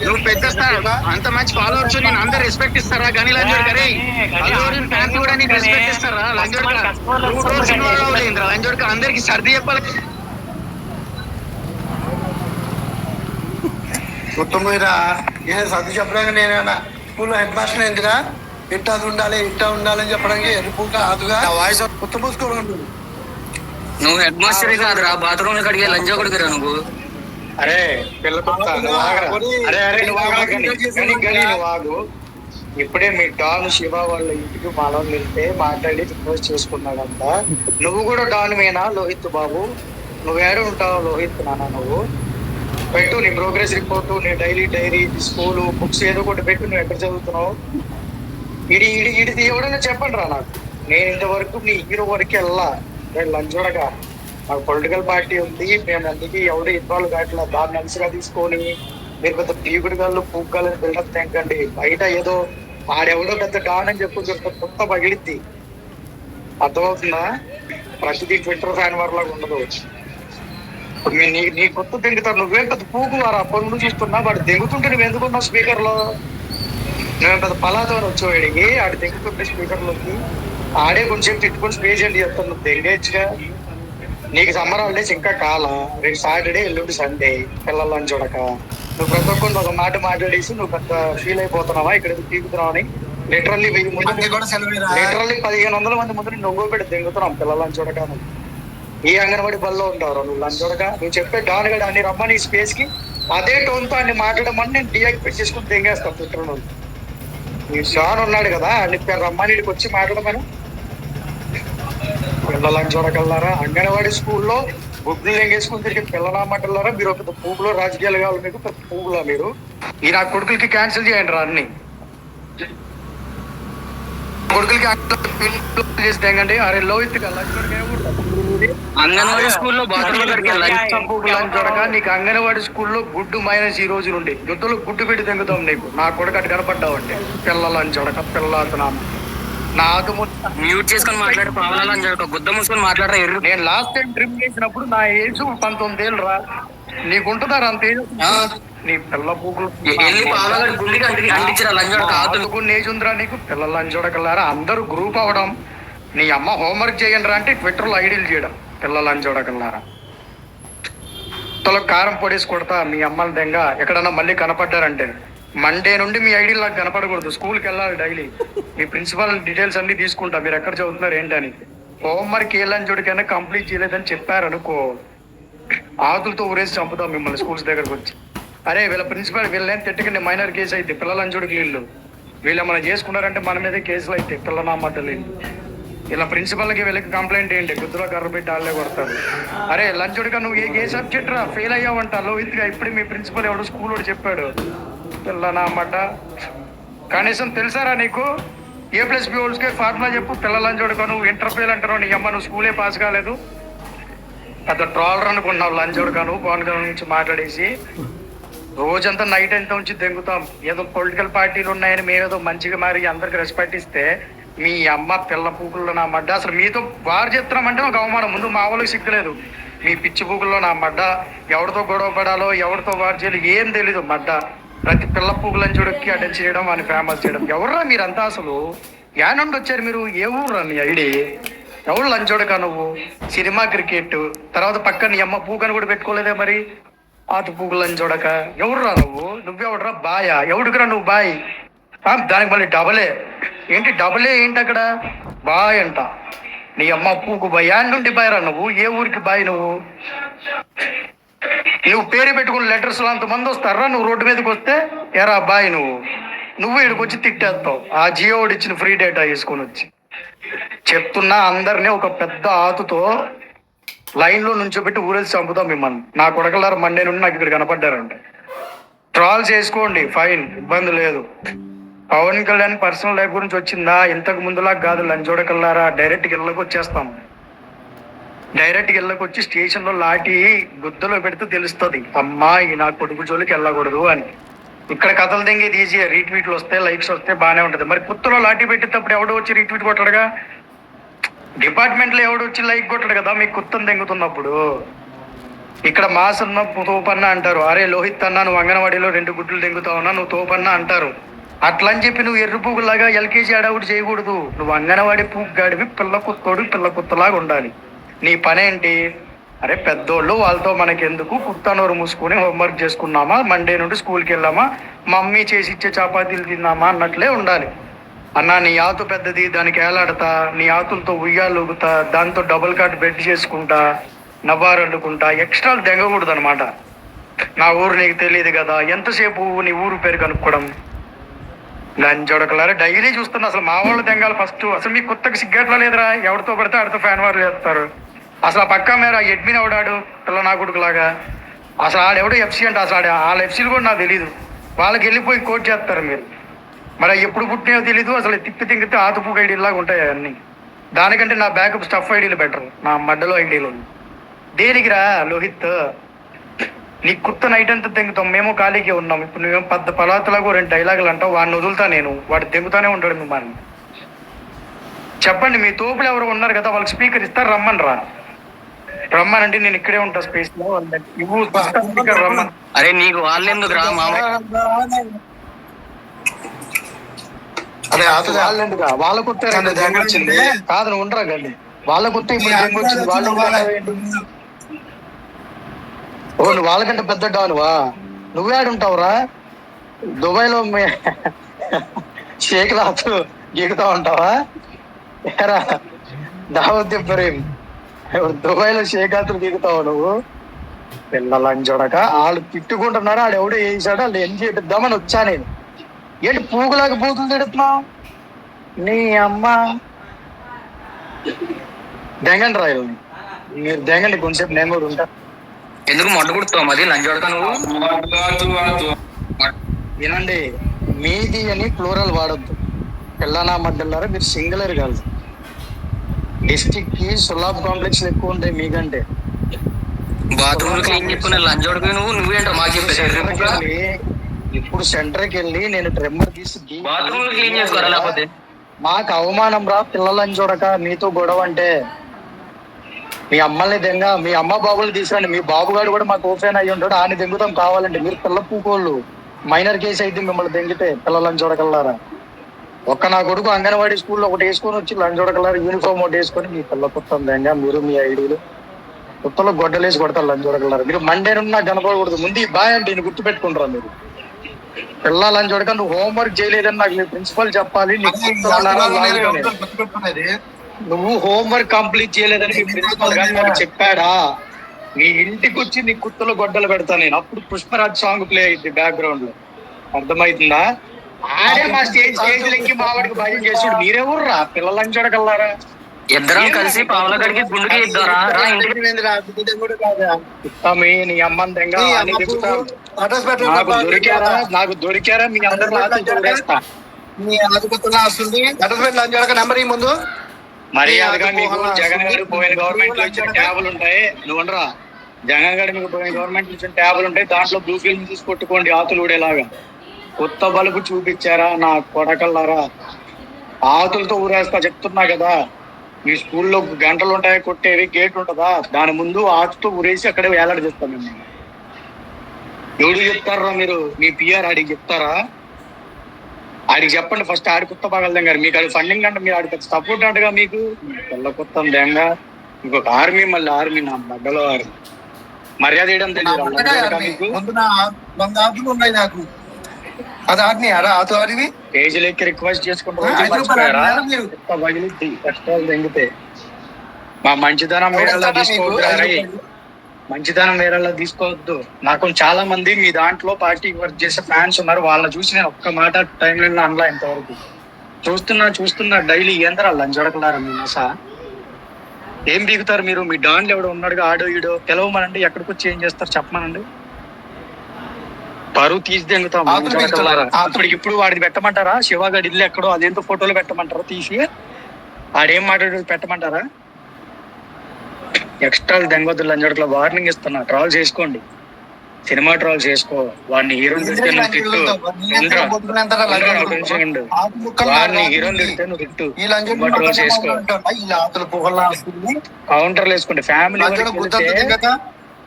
నువ్వు పెద్ద స్థాయి అంత మంచి ఫాలోవర్స్ నేను అందరు రెస్పెక్ట్ ఇస్తారా కానీ లంజోడ్ కరే అల్లు ఫ్యాన్స్ కూడా నీకు రెస్పెక్ట్ ఇస్తారా లంజోడ్ లంజోడ్ అందరికి సర్ది చెప్పాలి మొత్తం మీద సర్ది చెప్పడానికి నేను స్కూల్లో హెడ్ మాస్టర్ ఎందుగా ఇట్టా ఉండాలి అని చెప్పడానికి అదుగా వాయిస్ కొత్త పూసుకోవడం. నువ్వు హెడ్ మాస్టర్ కాదురా బాత్రూమ్ కడిగే లంజా కొడుకురా నువ్వు. అరే వాగు ఇప్పుడే మీ డాన్ శివ వాళ్ళ ఇంటికి మనం వెళ్తే మాట్లాడి రిక్వెస్ట్ చేసుకున్నాడంట. నువ్వు కూడా డాన్ మేనా లోహిత్ బాబు? నువ్వేడు ఉంటావు లోహిత్ నాన్న? నువ్వు పెట్టు నీ ప్రోగ్రెస్ రిపోర్టు, నీ డైరీ, స్కూలు బుక్స్ ఏదో ఒకటి పెట్టు. నువ్వు ఎక్కడ చదువుతున్నావు? ఇది ఎవడైనా చెప్పండి రా నాకు. నేను ఇంతవరకు నీ హీరో వరకు వెళ్ళా. నేను లంచోడగా నాకు పొలిటికల్ పార్టీ ఉంది, మేము అందుకే ఎవరు ఇన్వాల్వ్ కావట్లా. దాన్ని మనసుగా తీసుకొని మీరు పెద్ద పీకుడు గాళ్ళు పూగ్గాలని బిల్డప్ తెంకండి. బయట ఏదో ఆడెవడో పెద్ద డాన్ అని చెప్పి కొత్త పగిలిద్ది. అర్థమవుతుందా? ప్రతిదీ ట్విట్టర్ ఫ్యాన్ వారిలాగా ఉండదు. నీ కొత్త తెంగుతారు. నువ్వేం పెద్ద పూకు వారు అప్పటి నుండి చూస్తున్నా. వాడు దెంగుతుంటే నువ్వు ఎందుకున్నావు స్పీకర్ లో? నువ్వేం పెద్ద పలాతో వచ్చేవాడికి ఆడు దెంగుతుంటే స్పీకర్ లోకి ఆడే కొంచెం తిట్టుకొని స్పేస్ ఏంటి చెప్తాను. నువ్వు దెంగేచ్చుగా. నీకు సమ్మర్ హాలిడేస్ ఇంకా కాలం. రేపు సాటర్డే, ఎల్లుండి సండే. పిల్లలని చూడక నువ్వు ప్రతి ఒక్కరిని ఒక మాట మాట్లాడేసి నువ్వు పెద్ద ఫీల్ అయిపోతున్నావా ఇక్కడ తీగుతున్నావు అని. లిటరల్లీ 1500 మంది ముందు నువ్వు పెట్టి దెంగుతున్నావు పిల్లలని చూడక. నువ్వు ఈ అంగన్వాడి బల్లో ఉంటావు నువ్వు లంచ్ చూడక. నువ్వు చెప్పే డాన్ గడ అన్ని రమ్మని ఈ స్పేస్ కి అదే టోన్తో అన్ని మాట్లాడమని నేను డియాక్టివేట్ చేసుకుని దెంగేస్తాను ట్విట్టర్ నుండి. ఈ డాన్ ఉన్నాడు కదా అన్ని రమ్మని వచ్చి మాట్లాడమని. పిల్లలని చూడగలరా? అంగన్వాడీ స్కూల్లో బుద్ధులు ఎంగేసుకుని తిరిగి పిల్లలమ్మంటారా? మీరు ఒక పువ్వులో రాజకీయాలు కావాలి మీకు. పెద్ద పువ్వులా మీరు? ఈ నా కొడుకులకి క్యాన్సిల్ చేయండి రా అన్ని. కొడుకులకి చేస్తే అరే లోహిత్ అంగన్వాడీ స్కూల్లో చూడక నీకు అంగన్వాడీ స్కూల్లో గుడ్డు మైనస్ ఈ రోజు నుండి యుద్ధంలో గుడ్డు పెట్టి తెంగుతాం నీకు. నా కొడుకు అటు కనపడ్డావు అంటే పిల్లలని చూడక పిల్లతున్నాను. నాకు మ్యూట్ చేసుకొని మాట్లాడే పావాలని చూడక గుద్ద మూసుకొని మాట్లాడరా. నేను లాస్ట్ టైం ట్రిప్ చేసినప్పుడు నా ఏజ్ 19 ఏళ్ళు రా. నీకుంటుందా అంత ఏజ్? నీ పిల్ల పూకులు ఏజ్ ఉందిరా నీకు? పిల్లలు అంచోడకల్లారా అందరూ గ్రూప్ అవ్వడం. నీ అమ్మ హోంవర్క్ చేయండి రా అంటే ట్విట్టర్లో ఐడీలు చేయడం. పిల్లలు అంచోడకల్లారా తొలకు కారం పొడేసి కొడతా మీ అమ్మని దెంగ. ఎక్కడన్నా మళ్ళీ కనపడ్డారంటే మండే నుండి మీ ఐడీలు నాకు కనపడకూడదు. స్కూల్కి వెళ్ళాలి డైలీ. మీ ప్రిన్సిపల్ డీటెయిల్స్ అన్ని తీసుకుంటా మీరు ఎక్కడ చదువుతున్నారు ఏంటని. హోంవర్క్ ఏ లంచోడికైనా కంప్లీట్ చేయలేదని చెప్పారనుకో ఆతులతో ఊరేసి చంపుతాం మిమ్మల్ని స్కూల్స్ దగ్గరకు వచ్చి. అరే వీళ్ళ ప్రిన్సిపల్ వీళ్ళేం తిట్టకండి, మైనర్ కేసు అయితే. పిల్లల లంచోడికి వీళ్ళు ఏమైనా చేసుకున్నారంటే మన మీద కేసులు అయితే పిల్లనామడ్డలు. ఇలా ప్రిన్సిపల్కి వీళ్ళకి కంప్లైంట్ ఏంటి? గుద్దులో కర్ర పెట్టి వాళ్ళే కొడతారు. అరే లంచోడిగా నువ్వు ఏ సబ్జెక్ట్ రా ఫెయిల్ అయ్యావంట లోహిత్గా. ఇప్పుడు మీ ప్రిన్సిపల్ ఎవడో స్కూల్ వాడు చెప్పాడు పిల్లనామడ్డ. కనీసం తెలుసారా నీకు? A+B² ఫార్ములా చెప్పు. పిల్లలని చూడక నువ్వు ఇంటర్ ఫెయిల్ అంటారు. నీ అమ్మ నువ్వు స్కూలే పాస్ కాలేదు. పెద్ద ట్రాలర్ అనుకున్నావు లంచోడుగా నువ్వు. పవన్ కళ్యాణ్ నుంచి మాట్లాడేసి రోజంతా నైట్ అంతా ఉంచి దెంగుతాం. ఏదో పొలిటికల్ పార్టీలు ఉన్నాయని మేమేదో మంచిగా మారి అందరికి రెస్పెక్ట్ ఇస్తే మీ అమ్మ పిల్ల పూకుల్లో నా మడ్డ. అసలు మీతో వారు చెప్తున్నామంటే ఒక అవమానం. ముందు మా వాళ్ళకి సిక్కులేదు. మీ పిచ్చి పూకుల్లో నా మడ్డ. ఎవరితో గొడవ పడాలో ఎవరితో వారు చేయాలి ఏం తెలీదు మడ్డ. ప్రతి పిల్ల పూకులని చూడకి అటెండ్ చేయడం అని ఫేమస్ చేయడం. ఎవర్రా మీరంతా? అసలు యా నుండి వచ్చారు మీరు? ఏ ఊర్రా నీ ఐడి? ఎవరు లంచోడక నువ్వు? సినిమా క్రికెట్ తర్వాత పక్కన నీ అమ్మ పూకని కూడా పెట్టుకోలేదే మరి. ఆతు పూకులని చూడక ఎవరురా నువ్వు? నువ్వెవడరా? బాయా? ఎవడికిరా నువ్వు బాయ్? దానికి మళ్ళీ డబలే ఏంటి? డబలే ఏంటి అక్కడ? బాయ్ అంట. నీ అమ్మ పూకు బాయ్. యాడ్ నుండి బాయ్ రా నువ్వు? ఏ ఊరికి బాయ్ నువ్వు? నువ్వు పేరు పెట్టుకుని లెటర్స్ అంతమంది వస్తారా? నువ్వు రోడ్డు మీదకి వస్తే ఎరా బాయ్ నువ్వు ఇక్కడికి వచ్చి తిట్టేస్తావు. ఆ జియోడు ఇచ్చిన ఫ్రీ డేటా వేసుకొని వచ్చి చెప్తున్నా అందరినీ ఒక పెద్ద ఆతుతో లైన్లో నుంచోబెట్టి ఊరేసి చంపుతాం మిమ్మల్ని. నా కొడకలారు మండే నుండి నాకు ఇక్కడ కనపడ్డారంటే ట్రాల్ చేసుకోండి, ఫైన్, ఇబ్బంది లేదు. పవన్ కళ్యాణ్ పర్సనల్ లైఫ్ గురించి వచ్చిందా? ఇంతకు ముందులా కాదు లంచోడకల్లారా. డైరెక్ట్గా ఇళ్ళకి వచ్చేస్తాం. డైరెక్ట్గా ఇళ్ళకి వచ్చి స్టేషన్లో లాఠీ గుద్దలో పెడితే తెలుస్తుంది అమ్మా ఈ నా కొడుకు జోలికి వెళ్ళకూడదు అని. ఇక్కడ కథలు తెంగేది ఈజీ. రీట్వీట్లు వస్తే లైక్స్ వస్తే బాగానే ఉంటుంది. మరి పుత్తలో లాఠీ పెట్టేటప్పుడు ఎవడో వచ్చి రీట్వీట్ కొట్టాడుగా? డిపార్ట్మెంట్లో ఎవడు వచ్చి లైక్ కొట్టాడు కదా మీకు కుత్తను తెంగుతున్నప్పుడు. ఇక్కడ మాసన్న తోపన్న అంటారు. అరే లోహిత్ అన్న నువ్వు అంగన్వాడీలో 2 గుడ్లు దెంగుతావు అన్నా, నువ్వు తోపన్న అంటారు. అట్లా అని చెప్పి నువ్వు ఎర్రి పువ్వులాగా ఎల్కేజీ అడవుడు చేయకూడదు. నువ్వు అంగన్వాడీ పువ్వుగాడివి, పిల్ల కుత్తలాగా ఉండాలి. నీ పనేంటి? అరే పెద్దోళ్ళు వాళ్ళతో మనకెందుకు, కుత్తనోరు మూసుకొని హోంవర్క్ చేసుకున్నామా, మండే నుండి స్కూల్కి వెళ్ళామా, మమ్మీ చేసి ఇచ్చే చపాతీలు తిన్నామా అన్నట్లే ఉండాలి. అన్నా నీ ఆతు పెద్దది, దానికి ఏలాడతా, నీ ఆతులతో ఉయ్యాలు ఊగుతా, దాంతో డబుల్ కాట్ బెడ్ చేసుకుంటా, నవ్వారు వండుకుంటా, ఎక్స్ట్రాలు దెంగకూడదు అనమాట. నా ఊరు నీకు తెలియదు కదా, ఎంతసేపు నీ ఊరు పేరు కనుక్కోవడం. లంచొడకలారా డైలీ చూస్తున్నా. అసలు మా వాళ్ళు దెంగాలి ఫస్ట్. అసలు మీకు కొత్తగా సిగ్గట్లా లేదురా, ఎవరితో పడితే ఆడితో ఫ్యాన్ వారు చేస్తారు. అసలు ఆ పక్క మీద ఎడ్మిన్ ఎవడాడు పిల్ల నా కొడుకులాగా. అసలు ఆడెవడో ఎఫ్సీ అంటే అసలు వాళ్ళ ఎఫ్సీలు కూడా నాకు తెలీదు. వాళ్ళకి వెళ్ళిపోయి కోట్ చేస్తారు మీరు. మరి ఎప్పుడు పుట్టినాయో తెలీదు. అసలు తిప్పితే ఆతుపు ఐడీలాగా ఉంటాయి అన్నీ. దానికంటే నా బ్యాకప్ స్టఫ్ ఐడీలు బెటర్, నా మడ్డలో ఐడీలు. దేనికిరా లోహిత్, నీ కుత్త నైట్ అంతా తెంగుతాం, మేము ఖాళీకి ఉన్నాం. ఇప్పుడు నువ్వేం పెద్ద పలాతలాగో 2 డైలాగులు అంటావు, వాడిని వదులుతా నేను, వాడు తెంగుతానే ఉంటాడు మిమ్మల్ని. చెప్పండి, మీ తోపులు ఎవరు ఉన్నారు కదా, వాళ్ళకి స్పీకర్ ఇస్తారు, రమ్మని రా. రమ్మనండి, నేను ఇక్కడే ఉంటా స్పేస్ లో. రమ్మని. అరే నీకు వాళ్ళెందుకు రా మామ? అదే ఆతు వాళ్ళెందుకు? వాళ్ళ కుత్తే వచ్చింది కాదు, నువ్వు ఉండరా గండి. వాళ్ళ కుత్తే ఇప్పుడు వచ్చింది. నువ్వు వాళ్ళకంటే పెద్ద డానువా? నువ్వే ఆడుంటావురా దుబాయ్లో షేక్లాతో గీకుతా ఉంటావా? ఏరా దావత్ ఇబ్రహీం, దుబాయ్లో షేకాతులు గీకుతావు నువ్వు? పిల్లలని చూడక వాళ్ళు తిట్టుకుంటున్నారా, ఆడు ఎవడో వేసాడో వాళ్ళు ఏం చేపిద్దామని వచ్చా నేను. ఏంటి పూగులాగా బూతులు తిడుతున్నావు? నీ అమ్మ దెంగండి రాయలు, మీరు దెంగండి కొంచెంసేపు, నేను కూడా ఉంటా. ఎందుకు మొట్ట కుడుతావు? అది లంచొడక నువ్వు. వినండి, మీది అని ప్లూరల్ వాడద్దు. పిల్లనా మధ్యలారా, మీరు సింగులర్ కాదు. డిస్ట్రిక్ట్ కి సులాబ్ కాంప్లెక్స్ ఎక్కువ ఉంటాయి మీకంటే. బాత్రూమ్ క్లీన్ చేసుకునే లంచొడక నువ్వేంటో మాకు చెప్పేసి. ఇప్పుడు సెంటర్కి వెళ్ళి నేను ట్రిమ్మర్ తీసి బాత్రూమ్ క్లీన్ చేసుకోరా, లేకపోతే మాకు అవమానం రా. పిల్లలని చూడక మీతో గొడవ అంటే. మీ అమ్మల్ని దెంగ, మీ అమ్మ బాబులు తీసుకురండి. మీ బాబుగాడు కూడా మాకు ఓపెన్ అయ్యి ఉంటాడు, ఆయన దెంగుతాం కావాలంటే. మీరు పిల్ల పూకోళ్ళు, మైనర్ కేసు అయితే మిమ్మల్ని దెంగితే పిల్లలని చూడగలరా. ఒక్క నా కొడుకు అంగన్వాడీ స్కూల్లో ఒకటి వేసుకొని వచ్చి లంచ్ చూడగలరు, యూనిఫామ్ ఒకటి వేసుకొని మీ పిల్ల కుత్తం దెంగ. మీరు మీ ఐడీలు కుత్తలో గొడ్డలేసి కొడతారు లంచ్ చూడగలరు. మీరు మండే నుండి నాకు కనపడకూడదు. ముందు బాయ్ అంటే నేను గుర్తుపెట్టుకుంటారా మీరు? పిల్లలని చూడక నువ్వు హోంవర్క్ చేయలేదని నాకు మీ ప్రిన్సిపల్ చెప్పాలి. నువ్వు హోంవర్క్ కంప్లీట్ చేయలేదని మీ ప్రిన్సిపల్ గారు నాకు చెప్పాడా? నీ ఇంటికి వచ్చి నీ కుత్తలో గొడ్డలు పెడతా నేను. అప్పుడు పుష్పరాజ్ సాంగ్ ప్లే అయింది బ్యాక్గ్రౌండ్ లో, అర్థమవుతుందా? ఆడే మా స్టేజ్ లెక్కి మా వాడికి భయం చేసాడు. మీరెవరు రా పిల్లలని చూడగలరా? ఇద్దరం కలిసి పావులగడికి గుండుకి ఇద్దారా? నీ అమ్మని దగ్గర నాకు దొరికారా మీ అందరూ నెంబర్ ముందు మర్యాదగా మీకు జగన్ గారు పోయిన గవర్నమెంట్ లో ఇచ్చిన ట్యాబులు ఉంటాయి. నువ్వు ఉండరా, జగన్ గారు మీకు పోయిన గవర్నమెంట్ లో ఇచ్చిన ట్యాబులు ఉంటాయి, దాంట్లో బ్లూ ఫిల్మ్ తీసి కొట్టుకోండి ఆతులు ఊడేలాగా. కొత్త బలుపు చూపించారా నా కొడకల్లారా? ఆతులతో ఊరేస్తా చెప్తున్నా కదా. మీ స్కూల్లో గంటలు ఉంటాయి కొట్టేవి, గేట్ ఉంటుందా, దాని ముందు ఆతుతో ఊరేసి అక్కడే వేలాడ చేస్తాం మేము. ఎవడు చెప్తారా మీరు? మీ పిఆర్ ఆడికి చెప్తారా? ఆడికి చెప్పండి ఫస్ట్. ఆడి కొత్త పగలదేం గారు మీకు అది ఫండింగ్ అంటే మీరు ఆడికి సపోర్ట్ అంటగా. మీకు పిల్ల కొత్త దేంగా ఇంకొక ఆర్మీ, మళ్ళీ ఆర్మీ నా మధ్యలో ఆర్మీ. మర్యాద చేయడం తెలియదు ఉన్నాయి నాకు. అది ఆడిని ఆతో ఆడివి పేజీలు ఎక్కి రిక్వెస్ట్ చేసుకుంటారు. కష్టాలు దెంగితే మా మంచితనం వేరేలా తీసుకోవద్దు, మంచితనం వేరేలా తీసుకోవద్దు. నాకు చాలా మంది మీ దాంట్లో పార్టీకి వర్క్ చేసే ఫ్యాన్స్ ఉన్నారు. వాళ్ళని చూసి నేను ఒక్క మాట టైం లైన్ అనలా ఇంతవరకు. చూస్తున్నా డైలీ ఏందరా లంచొడకలారా మీ నసా? ఏం బీగుతారు మీరు? మీ డాన్లు ఎవడో ఉన్నాడుగా, ఆడో ఈడో తెలవమనండి, ఎక్కడికి వచ్చి ఏం చేస్తారు చెప్పమనండి. పరువు తీసి దెంగుతాం. ఇప్పుడు వాడిని పెట్టమంటారా? శివగాడి ఇల్లు ఎక్కడో అదేంతో ఫోటోలు పెట్టమంటారా? తీసి ఆడేం మాట్లాడు పెట్టమంటారా? ఎక్స్ట్రా దెంగొద్దు లంచొడకలో వార్నింగ్ ఇస్తున్నా. ట్రాల్ చేసుకోండి, సినిమా ట్రాల్ చేసుకో. వాడిని హీరోని తిడితే నువ్వు తిట్టు, వాడిని హీరోని తిడితే నువ్వు తిట్టు, ట్రోల్ చేసుకో. కౌంటర్లు వేసుకోండి.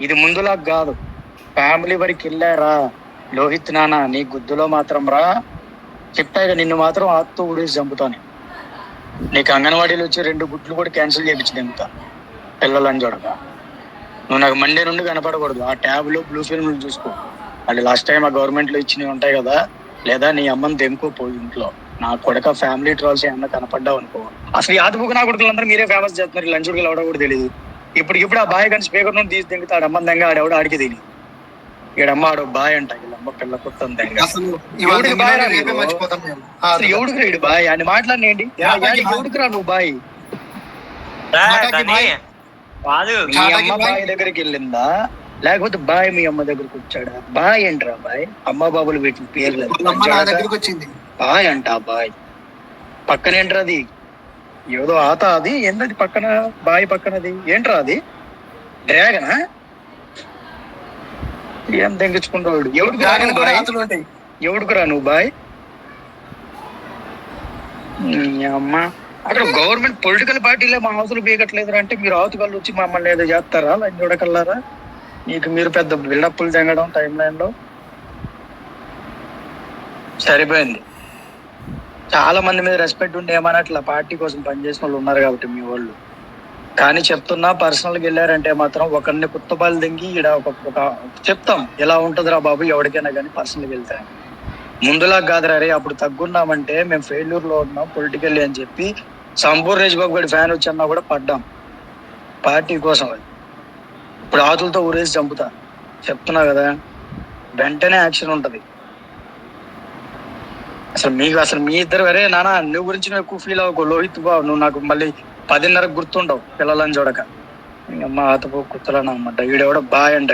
ఇది ముందులా కాదు, ఫ్యామిలీ వరకు వెళ్ళారా లోహిత్ నాన్న, నీ గుద్దులో మాత్రం రా చెప్పాక నిన్ను మాత్రం ఆత్తో ఊడేసి చంపుతాను. నీకు అంగన్వాడీలో వచ్చి 2 గుడ్లు కూడా క్యాన్సిల్ చేయించి దింపుతా పిల్లలని చూడక. నువ్వు నాకు మండే నుండి కనపడకూడదు. ఆ ట్యాబ్లో బ్లూ ఫిల్మ్లు చూసుకో. అది లాస్ట్ టైం ఆ గవర్నమెంట్లో ఇచ్చినవి ఉంటాయి కదా, లేదా నీ అమ్మని తెంపుకోపోయి ఇంట్లో. నా కొడక ఫ్యామిలీ ట్రాల్స్ ఏమన్నా కనపడ్డావు అనుకో. అసలు ఆదిపుకు నా కొడుకులందరూ మీరే ఫేమస్ చేస్తున్నారు. లంచ్ కూడా ఎవడో కూడా తెలియదు. ఇప్పటికిప్పుడు ఆ బాయ్ కానీ స్పీకర్ నుండి తీసి దింగుతాడు. అమ్మని దెంగ ఆడెవడో ఆడికి తెలియదు. ఈడమ్మ ఆడు బాయ్ అంట, వీళ్ళమ్మ పిల్ల కొత్త దెంగ. అసలు ఎవడుకు రేడు బాయ్ అని మాట్లాడినండి. ఎవడుకు రా నువ్వు బాయ్? మీ అమ్మ బాయ్ దగ్గరికి వెళ్ళిందా లేకపోతే బాయ్ మీ అమ్మ దగ్గరికి వచ్చాడా? బాయ్ ఏంట్రా బాయ్? అమ్మ బాబులు పెట్టిన పేర్లు బాయ్ అంట. బాయ్ పక్కన ఏంట్రా అది? ఏదో ఆత అది ఏంటది పక్కన బాయ్ పక్కనది ఏంట్రా అది? డ్రాగనా? ఏం తెంగించుకుంటాడు? ఎవడుకురా నువ్వు బాయ్? అమ్మ అక్కడ గవర్నమెంట్ పొలిటికల్ పార్టీలే మా హౌసులు పీకట్లేదు అంటే మీరు ఆతుకల్లు వచ్చి మమ్మల్ని ఏదో చేస్తారా? లంచ్ చూడకల్లారా? నీకు మీరు పెద్ద బిల్డప్లు తెంగడం టైం లైన్లో సరిపోయింది. చాలా మంది మీద రెస్పెక్ట్ ఉంటే ఏమన్నా అట్లా పార్టీ కోసం పనిచేసిన వాళ్ళు ఉన్నారు కాబట్టి మీ వాళ్ళు. కానీ చెప్తున్నా, పర్సనల్గా వెళ్ళారంటే మాత్రం ఒకరిని కుత్తపాలు దింగి ఈడ ఒక చెప్తాం ఎలా ఉంటుందిరా బాబు ఎవరికైనా కానీ పర్సనల్గా వెళ్తే. ముందులా కాదురా రే, అప్పుడు తగ్గున్నామంటే మేము ఫెయిల్యూర్లో ఉన్నాం పొలిటికల్లీ అని చెప్పి సంపూర్ రేజ్ బాబు గడి ఫ్యాన్ వచ్చన్నా కూడా పడ్డాం పార్టీ కోసం. అది ఇప్పుడు ఆతులతో ఊరేసి చంపుతా చెప్తున్నా కదా, వెంటనే యాక్షన్ ఉంటుంది. అసలు మీ ఇద్దరు వరే నాన్న నువ్వు గురించి నువ్వు ఎక్కువ ఫీల్ అవ్వకు లోహిత్ బాబు. నువ్వు నాకు మళ్ళీ 10:30 గుర్తుండవు పిల్లలని చూడక. అమ్మ ఆతపో కుత్తలన్న అన్నమాట. వీడెవడో బాయ్ అంట.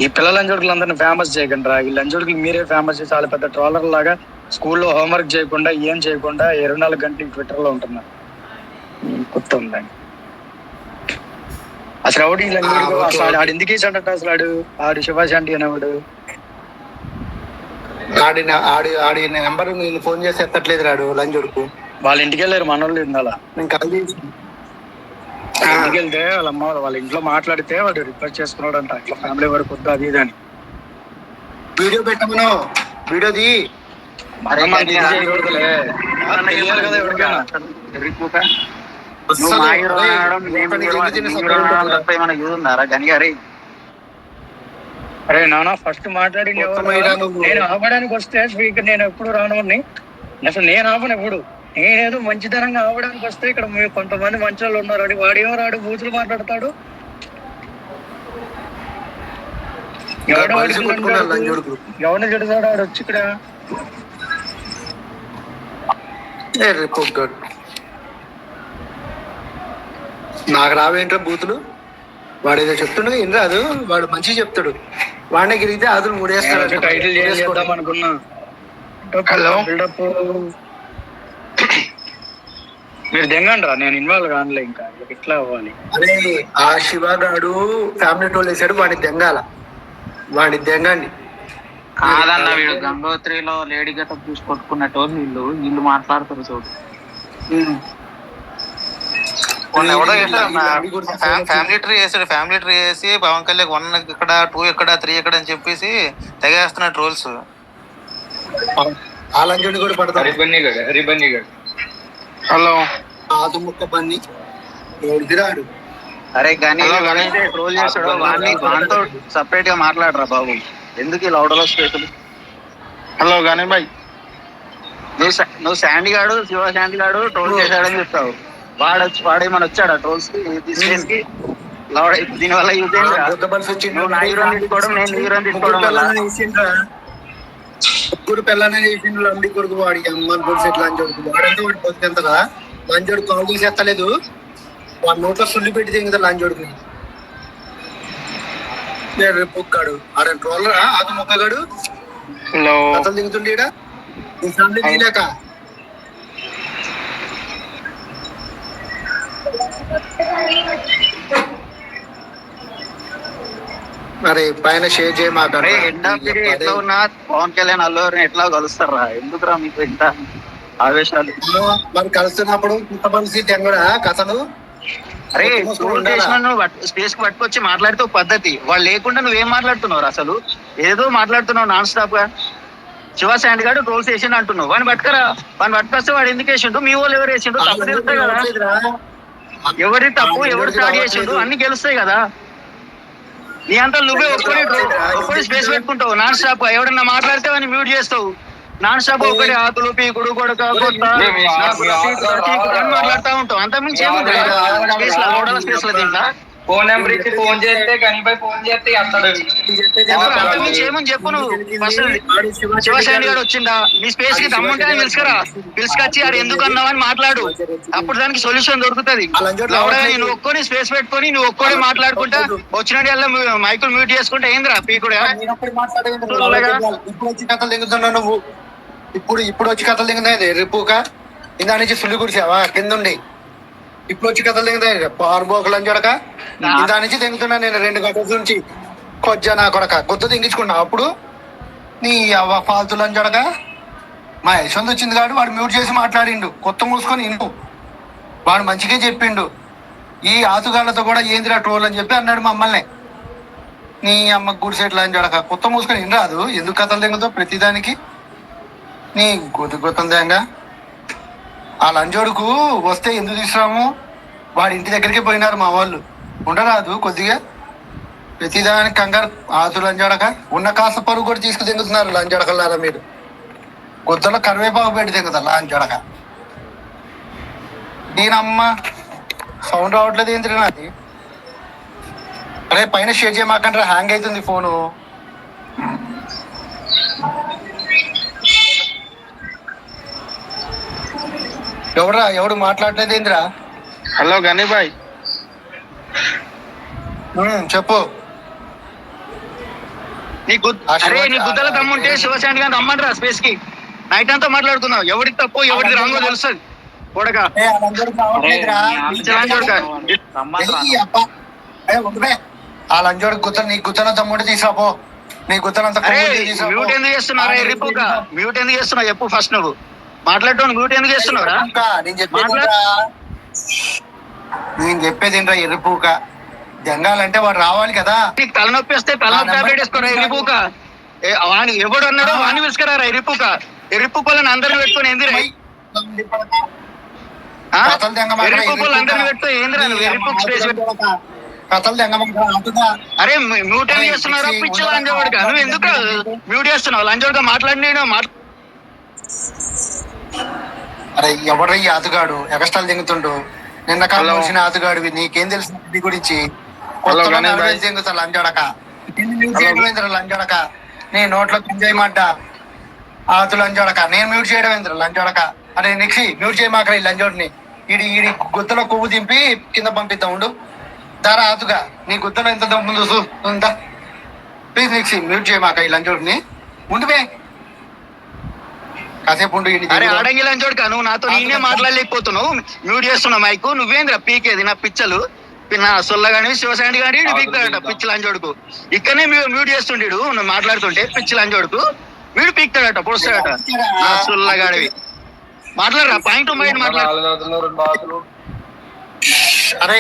ఈ పిల్లల లంచోడుకులు అందరినీ ఫేమస్ చేయకండి రా. ఈ లంచోడుకులు మీరే ఫేమస్ చేసి చాలా పెద్ద ట్రోలర్ లాగా స్కూల్లో హోంవర్క్ చేయకుండా ఏం చేయకుండా 24 గంటలు ట్విట్టర్లో ఉంటున్నారు. కుత్త ఉందండి అసలు. ఎవడు ఈ లంచోడుకు అసలు ఆడు ఎందుకు వేసాడంట? అసలు ఆడు శివాజీ అంటే అనేవాడు. ఆడి నెంబర్ నేను ఫోన్ చేసి ఎత్తట్లేదు రాడు లంజోడుకు. వాళ్ళ ఇంటికి వెళ్ళారు మనోళ్ళు ఇందాల. నేను కాల్ చేసి ఇంటికి వెళ్తే వాళ్ళ ఇంట్లో మాట్లాడితే వాడు రిక్వెస్ట్ చేసుకున్నాడు అంట ఇట్లా ఫ్యామిలీ వరకు వద్దు అది ఇది అని. వీడియో పెట్టమను, వీడియోది చేయకూడదులే కదా ఎవరికైనా. అరే నాన్న ఫస్ట్ మాట్లాడింది నేను ఆపడానికి వస్తే స్పీకర్ నేను ఎప్పుడు రానోని. అసలు నేను ఆపను ఎప్పుడు. నేనేదో మంచితనంగా ఆపడానికి వస్తే ఇక్కడ కొంతమంది మంచి వాళ్ళు ఉన్నారు అని వాడేమో రాడు బూతులు మాట్లాడతాడు. ఎవరిని చెడుతాడు ఆడు వచ్చి ఇక్కడ. నాకు రావేంట్రా బూతులు? వాడు ఏదో చెప్తుండగా ఏం రాదు, వాడు మంచిగా చెప్తాడు. వాడినే గిరిగితే అదులు ముడేస్తాడు. టైటిల్ చేద్దాం అనుకున్నా. బిల్డప్ మీరు దెంగండి రా, నేను ఇన్వాల్వ్ కానులే. ఇంకా ఎట్లా అవ్వాలి? అరే ఆ శివగాడు ఫ్యామిలీ టోల్ వేసాడు, వాడిని దెంగాల, వాడిని దెంగండి. కాదన్న వీడు గంగోత్రిలో లేడీ గత చూసి కొట్టుకున్నట్టు వీళ్ళు మాట్లాడతారు చూడు. ఫ్యామిలీ ట్రీ వేసాడు. ఫ్యామిలీ ట్రీ వేసి పవన్ కళ్యాణ్ 1 ఇక్కడ 2 ఇక్కడ 3 ఇక్కడ అని చెప్పేసి తెగేస్తున్న ట్రోల్స్. ఆ లంజోడి కూడా పడతారు. హలో ఆదు ముక్క బన్ని ఎవరిదిరాడు? అరే కానీ ట్రోల్ చేస్తాడు వాడితో సపరేట్ గా మాట్లాడరా బాబు, ఎందుకు ఇలా అవుడలో స్పేసులు? హలో గానీ బాయ్, నువ్వు శాండీ గాడు శాండీ గాడు ట్రోల్ చేశాడని చెప్తావు. వాడేమని వచ్చాడా ట్రోల్స్ కి కి? దీని వల్ల యూజ్ ముగ్గురు పిల్లనే చేసిండు లంబడి కొడుకు. వాడి అమ్మని కొడిసి ఎట్లా లంచోడుకు వాడంతా వాడి పొద్దు ఎంతరా లంచోడు కాల్ చేసి ఎత్తలేదు. వాడి నోట్లో సుల్లి పెట్టి దిగుతా లంచోడుకుని. పొక్కాడు ఆడ ట్రోలరా ఆకు మొక్కగాడు కథలు దిగుతుండే నీ ఫ్యామిలీ తీలేక. మరి పైన షేర్ చేయమాకండి. ఎట్లా ఉన్నా పవన్ కళ్యాణ్ అల్లు ఎట్లా కలుస్తారా? ఎందుకురా మీకు ఇంత ఆవేశాలు? మరి కలుస్తున్నప్పుడు కొత్త మనిషి తెంగడా కథలు అరే కొత్త మూసుకొని ట్రోల్ ఉండాలా? చేసిన నువ్వు స్పేస్ కి పట్టుకొచ్చి మాట్లాడితే ఒక పద్ధతి, వాళ్ళు లేకుండా నువ్వేం మాట్లాడుతున్నావు అసలు? ఏదో మాట్లాడుతున్నావు నాన్ స్టాప్ గా. శివ శాండ్ గారు ట్రోల్స్ వేసిండు అంటున్నావు, వాడిని పట్టుకరా, వాడిని పట్టుకొస్తే వాడు ఎందుకు వేసిండు, మీ వాళ్ళు ఎవరు వేసిండు, తప్పు తెలుస్తాయి కదా. ఎవరి తప్పు ఎవరు స్టార్ట్ చేసిండు అన్ని గెలుస్తాయి కదా. నీ అంతా నువ్వే ఒక్కడి స్పేస్ పెట్టుకుంటావు నాన్ స్టాప్. ఎవడన్నా మాట్లాడితే వాడిని మ్యూట్ చేస్తావు నాన్ స్టాప్. ఒకటి ఆతులు పీకుడు కొడుక కొత్త మాట్లాడుతూ ఉంటావు. అంత మించి ఏముంది స్పేస్ లో, లోడల స్పేస్ లో దీంట్లో ఫోన్ నెంబర్ ఇచ్చి ఫోన్ చేస్తే కనీపై ఫోన్ చేస్తే అతడు అంత మించి ఏమని చెప్పు నువ్వు. ఫస్ట్ శివశాంతి గారు వచ్చిందా, నీ స్పేస్ కి దమ్ముంటే ఆయన పిలుచుకొచ్చి ఆడు ఎందుకు అన్నావు అని మాట్లాడు, అప్పుడు దానికి సొల్యూషన్ దొరుకుతుంది. నువ్వు ఒక్కొని స్పేస్ పెట్టుకొని నువ్వు ఒక్కోడే మాట్లాడుకుంటా వచ్చినట్టు మైకులు మ్యూట్ చేసుకుంటే ఏందిరా పీకుడే. ఇప్పుడు వచ్చి కథలు దిగుతున్నావు నువ్వు, ఇప్పుడు వచ్చి కథలు దిగుతున్నాయి రేపుక ఇందా నుంచి సుల్లి కురిసావా కిందుండి. ఇప్పుడు వచ్చి కథలు దిగుతాయి పారుబోకలు అని చూడక ఇందా నుంచి దిగుతున్నా నేను 2 గంటల నుంచి కొజ్జా నా కొడక కొత్త దింగించుకున్నా. అప్పుడు నీ అవ్వ ఫాల్తులు అని చూడక మా యశ్వంత్ వచ్చింది కాదు, వాడు మ్యూట్ చేసి మాట్లాడిండు, కొత్త మూసుకొని ఇన్ను వాడు మంచిగా చెప్పిండు. ఈ ఆతుగాళ్లతో కూడా ఏందిరా ట్రోల్ అని చెప్పి అన్నాడు మమ్మల్ని. నీ అమ్మ గుడిసెట్లా అని చూడక కొత్త మూసుకొని ఇన్ రాదు, ఎందుకు కథలు దిగుతావు ప్రతిదానికి నీ గుర్తుందేంగా. ఆ లంజోడుకు వస్తే ఎందుకు తీసుకురాము, వాడి ఇంటి దగ్గరికి పోయినారు మా వాళ్ళు, ఉండరాదు కొద్దిగా ప్రతిదానికి కంగారు. ఆతు లంజడక ఉన్న కాస్త పరుగు కూడా తీసుకు దింగుతున్నారు లంజడకల్లారా మీరు. కొత్తలో కరివేపాకు పెట్టి దింగుతారు లంజడక. దీనమ్మ సౌండ్ రావట్లేదు ఏంటి నాది. అరే పైన షేర్ చేయమాకంటే హ్యాంగ్ అవుతుంది ఫోను. ఎవడు మాట్లాడలేదు ఏంద్రా. హలో గనీబాయ్ చెప్పు. నీ గుద్దల దమ్ముంటే శివశాంతి గారిని రమ్మంటారా స్పేస్ కి. నైట్ అంతా మాట్లాడుతున్నావు, ఎవరికి తప్పు ఎవరికి రాంగో తెలుస్తుంది కొడక. ఆ లంజోడు గుత్త నీ గుత్తన తమ్ముడు తీసుకురాపో, నీ గుత్తనంత మ్యూట్ ఎందుకు చేస్తున్నారా ఎర్రిపోక, మ్యూట్ ఎందుకు చేస్తున్నావు చెప్పు ఫస్ట్. నువ్వు మాట్లాడటం మ్యూట్ ఎందుకు చేస్తున్నావురా. నేను చెప్పేది ఏంట్రా ఎర్రిపూక, జంగాలంటే వాడు రావాలి కదా. నీకు తలనొప్పి వస్తే తలనొప్పి టాబ్లెట్ వేసుకోరా ఎర్రిపూక. వాని ఎవడు అన్నాడో వాని పిలుచుకురారా ఎర్రిపూక. ఎర్రిపూకలను అందరిని పెట్టుకుని ఏందిరా, ఎర్రిపూకలు అందరిని పెట్టుకో ఏందిరా నువ్వు ఎర్రిపూక స్పేస్. అరే మ్యూట్ ఎందుకు చేస్తున్నారా పిచ్చి లంజోడుగా. నువ్వు ఎందుకు మ్యూట్ చేస్తున్నావు లంజోడుగా మాట్లాడి. అరే ఎవడ్రయ్య ఆతుగాడు ఎగస్టాలు దిగుతుండు, నిన్న కాల్సిన ఆతుగాడివి, నీకేం తెలుసు నీ గురించి. దిగుతా లంజడక లంజడక, నీ నోట్లో కుంజాయి మడ్డ ఆతు లంజడక, నేను మ్యూట్ చేయడం ఏంద్ర లంజడక. అరే నెక్స్ట్ మ్యూట్ చేయమాకరా ఈ లంజోడిని. ఈడి గుత్తలో కొవ్వు దింపి కింద పంపిద్దాం ఉండు. దారా ఆతుగా నీ గుత్తలో ఎంత ముందు ఉందా ప్లీజ్ నెక్స్ట్ మ్యూట్ చేయమాక ఈ లంజోడిని. ఉండిపోయి కాసేపు ఉండు. అరే అడంగి లంచోడుకా, నువ్వు నాతో నేనే మాట్లాడలేకపోతున్నావు, మ్యూట్ చేస్తున్నావు మైకు. నువ్వేంద్ర పీకేది నా పిచ్చలు, నా సొల్లగాని శివశాంతి గాని పీకుతాడట పిచ్చి లంచోడుకు. ఇక్కడనే మ్యూట్ చేస్తుండీడు నువ్వు మాట్లాడుతుంటే పిచ్చి లంచోడుకు వీడు పీకుతాడట పొడుస్తాడట నా సొల్లగాడివి. మాట్లాడరా పాయింట్ మైండ్ మాట్లాడు. అరే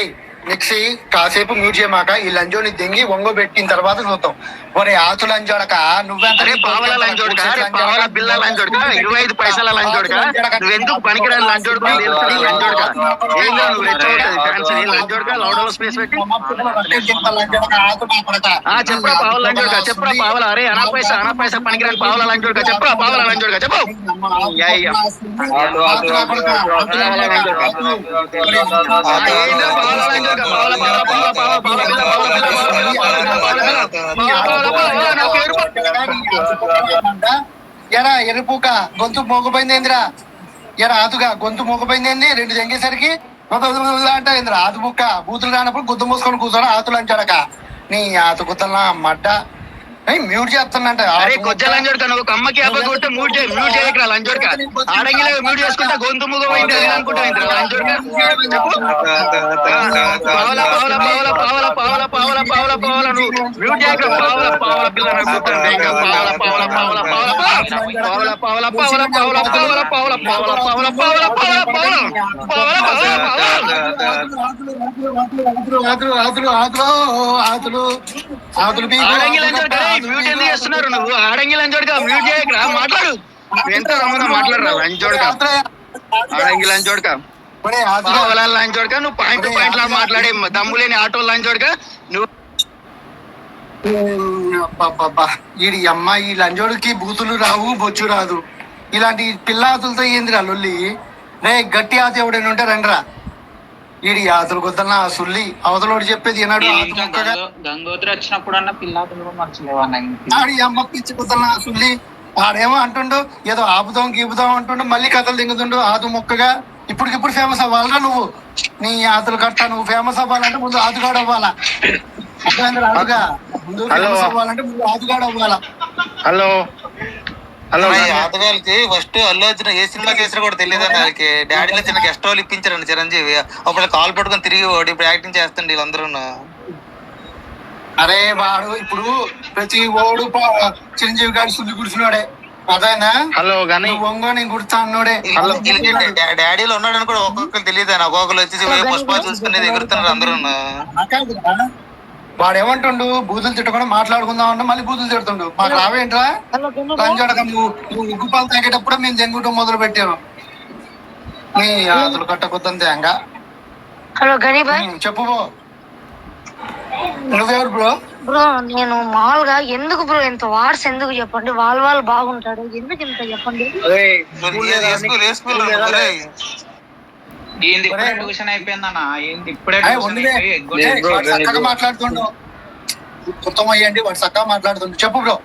నెక్స్ట్ కాసేపు మ్యూట్ చేయమాక ఈ లంజోని దెంగి ఒంగో పెట్టిన తర్వాత చూద్దాం. ఒరే ఆతు లంజోడక నువ్వే పావల లంజోడక, పావల బిల్ల లంజోడక, 25 పైసల లంజోడక, నువ్వెందుకు పనికిరాని లంజోడక లంజోడక. ఏందో నువ్వు రెచ్చగొట్టేది ఫ్యాన్స్ లంజోడక. లౌడో స్పేస్ పెట్టి చెప్పరా పావల లంజోడక, చెప్పరా పావల. అరే అనా పైసా పనికిరాని పావల లంజోడక, చెప్పరా పావల లంజోడక చెప్పు. ఎరా ఎరుపుక గొంతు మోగపోయిందేంద్రా. ఎరా ఆతుగా గొంతు మోగపోయిందేంది 2 తెంగేసరికి అంటే ఏంద్రా ఆతు బుక్క. బూతులు రానప్పుడు గుద్దు మూసుకొని కూర్చోరా ఆతులు అంచాడక. నీ ఆతు గుత్తలా మడ్డ మ్యూట్ చేస్తానంట. అరే కొజ్జ లంజోడుక నువ్వు ఒక అమ్మకి అబ్బ కొట్టే మ్యూట్ చేయకరా లంజోడుక. ఆడంగిలే మ్యూట్ చేసుకుంటా గొంతు ముగ పోయింది అనుకుంటావు లంజోడుక. పావల పావల పావల పావల పావల పావల పావల పావల నువ్వు మ్యూట్ చేయక పావల పావల పిల్ల పావల పావల పావల పావల పావల పావల పావల పావల పావల పావల పావల పావల పావల పావల పావల ఆడంగి లంజోడుక మ్యూట్ ఎందుకు చేస్తున్నారు నువ్వు? ఆడంగి లంజోడుక మ్యూట్ చేయకరా మాట్లాడు. ఎంత రమ్ముగా మాట్లాడరా లంజోడుక. ఆడంగి లంజోడుక పావల లంజోడుక నువ్వు పాయింట్ పాయింట్ లా మాట్లాడే దమ్ములేని ఆటో లంజోడుక నువ్వు. ఈ అమ్మాయి లంజోడికి బూతులు రావు బొచ్చు రాదు. ఇలాంటి పిల్లాతులతో ఏందిరా లొల్లి? రే గట్టి ఆత ఎవడైనా ఉంటే రండిరా. ఈడి ఆతులు కొద్దన్నా సుల్లి అవతలోడు చెప్పేది విన్నాడు. గంగోత్రి వచ్చినప్పుడు అన్న పిల్లాతులు మర్చిలేవా? ఆడి అమ్మ పిచ్చి కొద్దన్నా సుల్లి. ఆడేమో అంటుండు ఏదో ఆపుదాం గీపుదాం అంటుండు, మళ్ళీ కథలు దింగుతుండు ఆదు మొక్కగా. ఇప్పటికిప్పుడు ఫేమస్ అవ్వాలరా నువ్వు? నీ ఆతులు కట్ట నువ్వు ఫేమస్ అవ్వాలంటే ముందు ఆతుగాడు అవ్వాలా. రాదుగా ముందు ఫేమస్ అవ్వాలంటే ముందు ఆతుగాడు అవ్వాలా. హలో హలో ఆతగాళ్ళకి ఫస్ట్ అల్లు అర్జున్ ఏ సినిమా చేసినా కూడా తెలియదు అన్న. వాళ్ళకి డాడీలో చిన్న గెస్ట్ రోల్ ఇప్పించారండి చిరంజీవి. అప్పుడు కాల్ పట్టుకొని తిరిగి ఓడి ఇప్పుడు యాక్టింగ్ చేస్తుండే వీళ్ళందరూ. అరే వాడు ఇప్పుడు ప్రతి ఓడు చిరంజీవి గారి సుల్లి కూర్చున్నాడే అదేనా? హలో గానీ ఒంగో నేను కుడతా అన్నోడే. డాడీలో ఉన్నాడని కూడా ఒక్కొక్కరు తెలియదు అన్న. ఒక్కొక్కరు వచ్చేసి పుష్ప చూసుకునేది ఎగురుతున్నారు అందరూ. వాడు ఏమంటుండు బూతులు తిట్టకుండా మాట్లాడుకుందాం అంటే మళ్ళీ బూతులు తిడుతుండు. మాకు రావేంట్రా లంజడక నువ్వు ఉగ్గుపాలు తాగేటప్పుడు మేము జంగుటం మొదలు పెట్టాము. నీ ఆతులు కట్టకొద్దంతే అంగా. హలో గణిబాయ్ చెప్పు బ్రో. నువ్వెవరు బ్రో? బ్రో నేను మామూలుగా ఎందుకు బ్రో ఇంత వార్స్ ఎందుకు చెప్పండి? వాళ్ళు బాగుంటాడు ఎందుకు ఇంత చెప్పండి? ట్యూషన్ అయిపోయిందన్న. ఇప్పుడే చక్కగా మాట్లాడుతుండు. మొత్తం అయ్యండి వాడు చక్కగా మాట్లాడుతుండు. చెప్పు బ్రో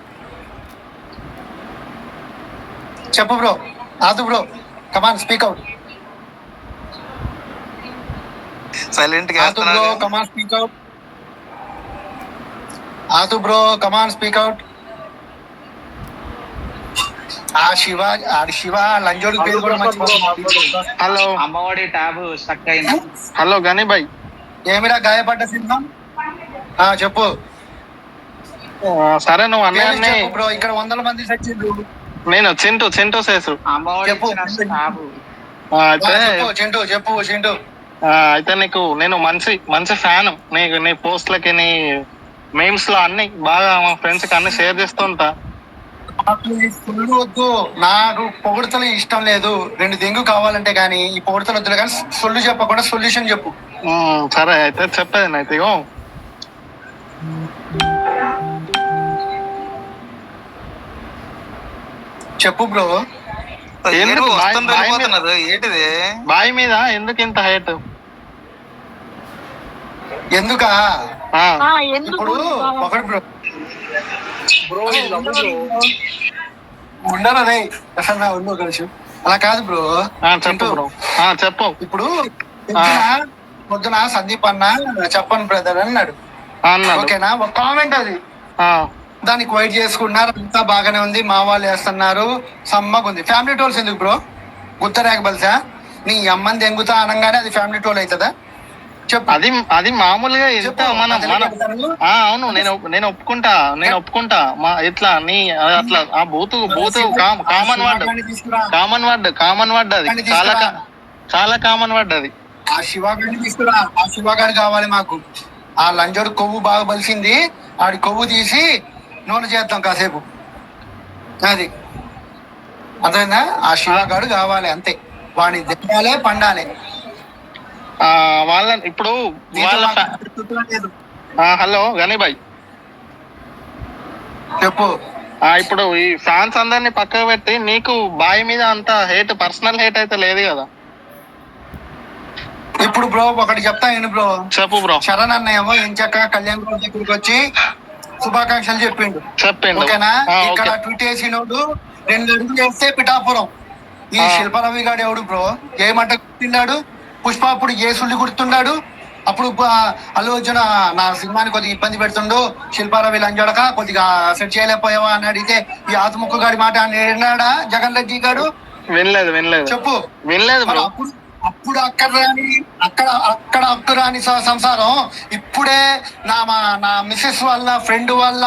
చెప్పు బ్రో. ఆదు bro come on speak out. Silent ఆదు బ్రో కమాన్ స్పీక్ అవుట్. ఆదు బ్రో కమాన్ స్పీక్ అవుట్. ఆ శివ లంజోడి పేరు కూడా మర్చిపోతున్నా. హలో అమ్మఒడి ట్యాబ్ స్టక్ అయింది. హలో గనీ బాయ్ ఏమిరా గాయపడ్డ సినిమా చెప్పు. సరే నువ్వు అన్నీ బ్రో ఇక్కడ 100 మంది చచ్చిండ్రు. నేను చింటూ చేసు చెప్పు చింటూ చెప్పు చింటూ. అయితే నీకు నేను మంచి ఫ్యాన్. నీ పోస్ట్లకి నీ మీమ్స్ లో అన్ని బాగా మా ఫ్రెండ్స్ కి అన్ని షేర్ చేస్తుంటా. వద్దు నాకు పొగడతలు ఇష్టం లేదు. 2 దెంగు కావాలంటే కానీ ఈ పొగడతలు వద్దులే కానీ సొల్లు చెప్పకుండా సొల్యూషన్ చెప్పు. సరే అయితే చెప్పేది అయితే చెప్పు బ్రో. ఏంటిది బాయ్ మీద ఎందుకు ఇంత హైట్? ఎందుకా ఎందుకు ఇప్పుడు ఒకటి బ్రో ఉండరా అసలు ఉండు కలిసి అలా కాదు బ్రో. చెప్పు. ఇప్పుడు పొద్దున సందీప్ అన్న చెప్పను బ్రదర్ అన్నాడు. ఓకేనా ఒక కామెంట్ అది. దానికి వైట్ చేసుకున్నారు అంతా బాగానే ఉంది. మా వాళ్ళు వేస్తున్నారు సమ్మగా ఉంది. ఫ్యామిలీ టోల్స్ ఎందుకు బ్రో? గుత్తరేక బల్సా నీ అమ్మని దెంగుతా అనగానే అది ఫ్యామిలీ టోల్ అవుతుందా? చెప్పు. అది మామూలుగా అవును నేను ఒప్పుకుంటా ఇట్లా నీ అట్లా ఆ బూతు కామన్ వర్డ్ అది చాలా కామన్ వర్డ్ అది. ఆ శివగాడిని తీసుకురా. ఆ శివగాడు కావాలి మాకు. ఆ లంజోడు కొవ్వు బాగా బలిసింది. ఆడి కొవ్వు తీసి నూనె చేద్దాం కాసేపు. అది అదేనా? ఆ శివగాడు కావాలి అంతే. వాడిని దిగాలే పండాలి. వాళ్ళ ఇప్పుడు హలో గనీబాయ్ చెప్పు. ఇప్పుడు ఈ ఫ్యాన్స్ అందరినీ పక్కకు పెట్టి నీకు బాయ్ మీద అంత హేట్ పర్సనల్ హేట్ అయితే లేదు కదా? ఇప్పుడు బ్రో ఒకటి చెప్తా నేను బ్రో. చెప్పు బ్రో. శరణ్ అన్న ఏమో ఎంచక్క కళ్యాణ్ రావు దగ్గరికి వచ్చి శుభాకాంక్షలు చెప్పిండు. ఓకేనా? ఇక్కడ ట్వీట్ వేసినోడు 2 అడుగులు వేస్తే పిఠాపురం. ఈ శిల్పరవి గాడు ఎవడు బ్రో? ఏమంట కుట్టిన్నాడు? పుష్ప అప్పుడు ఏ సుల్లి కుడుతున్నాడు? అప్పుడు అల్లు అర్జున్ నా సినిమాని కొద్దిగా ఇబ్బంది పెడుతుండు, శిల్పారావు వీళ్ళు అంజడక కొద్దిగా సెట్ చేయలేకపోయావా అని అడిగితే ఈ ఆతుముక్క గాడి మాట విన్నాడా జగన్ రెడ్డి గారు? వినలేదు చెప్పు. వినలేదు మరి అప్పుడు అక్కడ అక్కరాని సంసారం ఇప్పుడే నా మిస్సెస్ వాళ్ళ ఫ్రెండ్ వాళ్ళ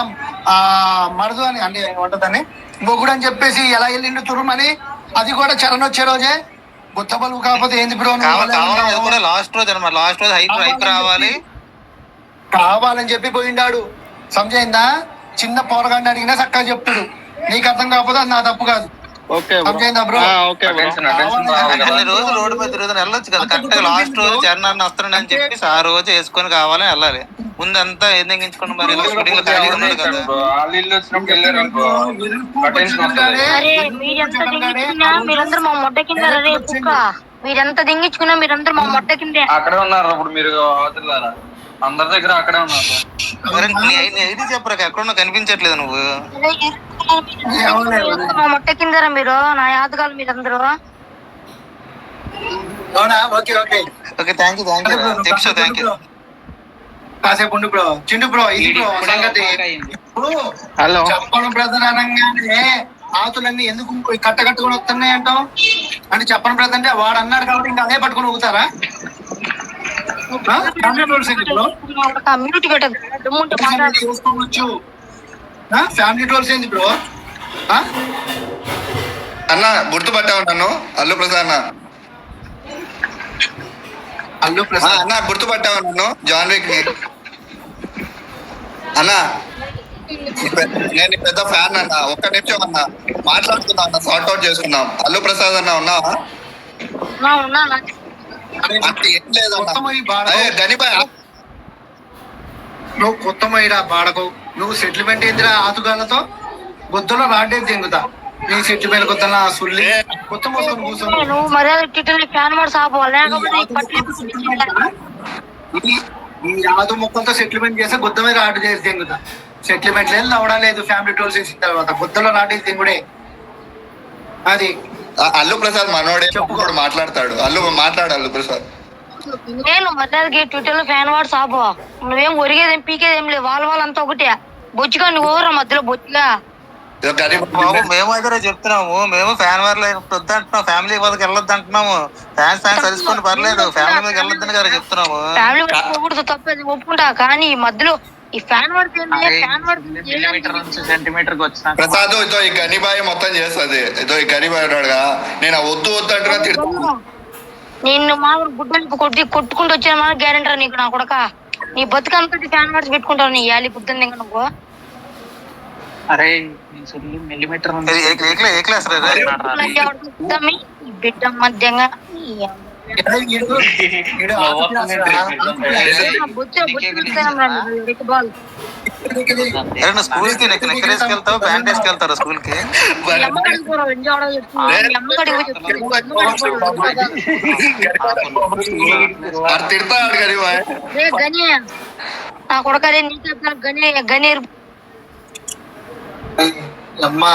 మరదు అని అంటే ఉంటదని మొగుడు అని చెప్పేసి ఎలా వెళ్ళిండు తురుమని, అది కూడా చరణ్ వచ్చే రోజే గుత్త బలువు కాకపోతే ఏంది బ్రో లాస్ట్ రోజు అనమాట, లాస్ట్ రోజు హైప్ రావాలి కావాలని చెప్పి పోయిండాడు. సమజైందా? చిన్న పోరగాడిని అడిగినా చక్కగా చెప్తాడు. నీకు అర్థం కాకపోతే అది నా తప్పు కాదు. సమజైందా బ్రో? రోజు రోడ్డు మీద తిరుగుతాను వెళ్ళొచ్చు కదా, కరెక్ట్ లాస్ట్ రోజు చరణ్ వస్తానని అని చెప్పి ఆ రోజు వేసుకొని కావాలని వెళ్ళాలి. ముందంతా ఏం తెగించుకోండి మరి షూటింగ్ లో ఖాళీ ఉన్నాడు కదా. అరే మీరెంత దింగించుకున్నా మీరందరూ మా మొట్ట కింద రే కుక్క, మీరెంత దింగించుకున్నా మీరందరూ మా మొట్ట కిందే. అక్కడే ఉన్నారు ఇప్పుడు మీరు అవతలారా, అందరి దగ్గర అక్కడే ఉన్నారు. ఐడి చెప్పరా, ఎక్కడున్నా కనిపించట్లేదు నువ్వు. మా మొట్ట కిందరా మీరు, నా యాదగాలు మీరందరూ. Okay thank you thank you. కాసేపు ఉండు బ్రో, చిండు బ్రో, ఇది బ్రో సంగతి. ఇప్పుడు చెప్పను బ్రదర్ అనగానే ఆతులన్నీ ఎందుకు కట్టుకొని వస్తున్నాయి అంటాం అంటే చెప్పను బ్రదర్ అంటే వాడు అన్నాడు కాబట్టి ఇంకా అదే పట్టుకొని ఊగుతారా? చూసుకోవచ్చు. ఫ్యామిలీ టోల్స్ ఏంది బ్రో? అన్న గుర్తుపట్టావు నన్ను? అల్లు ప్రసాద్ అన్న. అల్లు ప్రసాద్ అన్న గుర్తుపట్టావు నన్ను? జాన్ విక్ ని అన్న. నేను పెద్ద ఫ్యాన్ అన్న. ఒక్క నిమిషం అన్న మాట్లాడుతున్నా అన్న, సార్ట్ అవుట్ చేసుకుందాం. అల్లు ప్రసాద్ అన్న ఉన్నావా? అంటే ఏం లేదన్నా. గనిబాయ్ నువ్వు కొత్త మైరా బాడకు, నువ్వు సెటిల్మెంట్ ఏందిరా ఆతుగాలతో? గుద్దలో రాడ్డే తెంగుతా నీ సెటిల్మెంట్ కొత్త సుల్లి కొత్త మోసుకొని ఈ ఆదు మొక్కలతో సెటిల్మెంట్ చేస్తే గుద్ద మీద రాడ్డు చేసి తెంగుతా. సెటిల్మెంట్ లేదు నవ్వడం లేదు, ఫ్యామిలీ టోల్స్ వేసిన తర్వాత గుద్దలో రాడ్డే తెంగుడే. అది అల్లు ప్రసాద్ మనోడే చెప్పుకోడు, మాట్లాడతాడు. అల్లు ప్రసాద్ నేను మర్యాదకి ట్విట్టర్ లో ఫ్యాన్ వాడు సాబు, నువ్వేం ఒరిగేదేం పీకేదేం లేదు, వాళ్ళంతా ఒకటే. బొచ్చుగా నువ్వు ఓవరా మధ్యలో బొచ్చుగా. బాబు మేము అయితే చెప్తున్నాము, మేము ఫ్యాన్ వార్లు వద్దు అంటున్నాం, ఫ్యామిలీ వాళ్ళకి వెళ్ళొద్దు అంటున్నాము. ఫ్యాన్స్ తెలుసుకోండి పర్లేదు, ఫ్యామిలీ మీదకి వెళ్ళొద్దని కదా చెప్తున్నాము. ఫ్యామిలీ పోకూడదు తప్పేది ఒప్పుకుంటా, కానీ ఈ మధ్యలో ఈ ఫ్యాన్ వాడికి సెంటీమీటర్ ప్రసాద్ ఇదో ఈ గనిబాయ్ మొత్తం చేస్తుంది. ఇదో ఈ గనిబాయ్ ఉన్నాడుగా, నేను వద్దు అంటున్నా తిడుతున్నా. నిన్ను మామూలు గుడ్డలు కొట్టుకుంటూ వచ్చిన మా గ్యారెంటీ నీకు నా కొడక. నీ బతుకంతటి ఫ్యాన్ వాడ్స్ పెట్టుకుంటావు నీ యాలి బుద్ధి నువ్వు. అరే మిల్లీమీటర్ బిడ్డ మధ్యంగా స్కూల్ కి నెక్కరేసుకెళ్తావు, బ్యాండ్ వేసుకెళ్తారా స్కూల్ కి? నా కొడకరే నీకు గనీర్ అమ్మా